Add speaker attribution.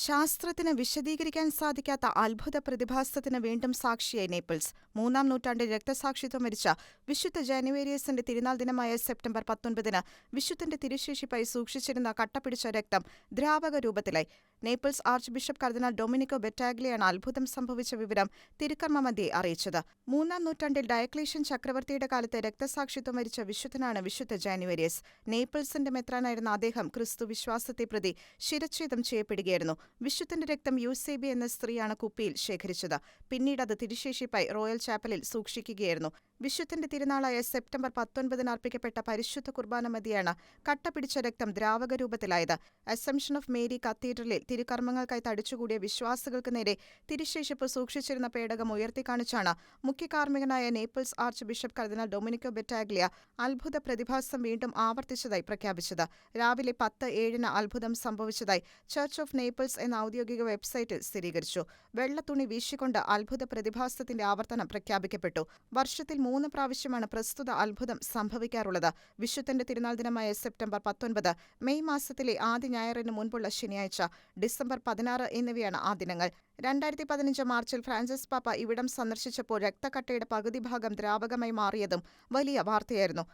Speaker 1: ശാസ്ത്രത്തിന് വിശദീകരിക്കാൻ സാധിക്കാത്ത അത്ഭുത പ്രതിഭാസത്തിന് വീണ്ടും സാക്ഷിയായി നേപ്പിൾസ്. 3-ാം നൂറ്റാണ്ടിൽ രക്തസാക്ഷിത്വം വരിച്ച വിശുദ്ധ ജാനുവേരിയസിന്റെ തിരുനാൾ ദിനമായ സെപ്റ്റംബർ 19-ന് വിശുദ്ധന്റെ തിരുശേഷിപ്പായി സൂക്ഷിച്ചിരുന്ന കട്ടപിടിച്ച രക്തം ദ്രാവക രൂപത്തിലായി. നേപ്പിൾസ് ആർച്ച് ബിഷപ്പ് കർദിനാൾ ഡൊമിനിക്കോ ബെറ്റാഗ്ലിയാണ് അത്ഭുതം സംഭവിച്ച വിവരം തിരുക്കർമ്മമധ്യേ അറിയിച്ചത്. 3-ാം നൂറ്റാണ്ടിൽ ഡയക്ലീഷ്യൻ ചക്രവർത്തിയുടെ കാലത്ത് രക്തസാക്ഷിത്വം വരിച്ച വിശുദ്ധനാണ് വിശുദ്ധ ജാനുവേരിയസ്. നേപ്പിൾസിന്റെ മെത്രാനായിരുന്ന അദ്ദേഹം ക്രിസ്തു വിശ്വാസത്തെ പ്രതി ശിരച്ഛേദം ചെയ്യപ്പെടുകയായിരുന്നു. വിശുദ്ധന്റെ രക്തം യൂസേബി എന്ന സ്ത്രീയാണ് കുപ്പിയിൽ ശേഖരിച്ചത്. പിന്നീട് അത് തിരുശേഷിപ്പായി റോയൽ ചാപ്പലിൽ സൂക്ഷിക്കുകയായിരുന്നു. വിശുദ്ധന്റെ തിരുനാളായ സെപ്റ്റംബർ 19-ന് അർപ്പിക്കപ്പെട്ട പരിശുദ്ധ കുർബാന മധ്യേയാണ് കട്ടപിടിച്ച രക്തം ദ്രാവക രൂപത്തിലായത്. അസംഷൻ ഓഫ് മേരി കത്തീഡ്രലിൽ തിരുക്കർമ്മങ്ങൾക്കായി തടിച്ചുകൂടിയ വിശ്വാസികൾക്ക് നേരെ തിരുശേഷിപ്പ് സൂക്ഷിച്ചിരുന്ന പേടകം ഉയർത്തിക്കാണിച്ചാണ് മുഖ്യ കാർമ്മികനായ നേപ്പിൾസ് ആർച്ച് ബിഷപ്പ് കർദിനാൾ ഡൊമിനിക്കോ ബെറ്റാഗ്ലിയ അത്ഭുത പ്രതിഭാസം വീണ്ടും ആവർത്തിച്ചതായി പ്രഖ്യാപിച്ചത്. രാവിലെ 10:07-ന് അത്ഭുതം സംഭവിച്ചതായി ചർച്ച് ഓഫ് നേപ്പിൾസ് എന്ന ഔദ്യോഗിക വെബ്സൈറ്റിൽ സ്ഥിരീകരിച്ചു. വെള്ളത്തുണി വീശിക്കൊണ്ട് അത്ഭുത പ്രതിഭാസത്തിന്റെ ആവർത്തനം പ്രഖ്യാപിക്കപ്പെട്ടു. വർഷത്തിൽ 3 പ്രാവശ്യമാണ് പ്രസ്തുത അത്ഭുതം സംഭവിക്കാറുള്ളത്. വിശുദ്ധന്റെ തിരുനാൾ ദിനമായ സെപ്റ്റംബർ 19, മെയ് മാസത്തിലെ ആദ്യ ഞായറിന് മുൻപുള്ള ശനിയാഴ്ച, ഡിസംബർ 16 എന്നിവയാണ് ആ ദിനങ്ങൾ. 2015 മാർച്ചിൽ ഫ്രാൻസിസ് പാപ്പ ഇവിടം സന്ദർശിച്ചപ്പോൾ രക്തക്കട്ടയുടെ പകുതി ഭാഗം ദ്രാവകമായി മാറിയതും വലിയ വാർത്തയായിരുന്നു.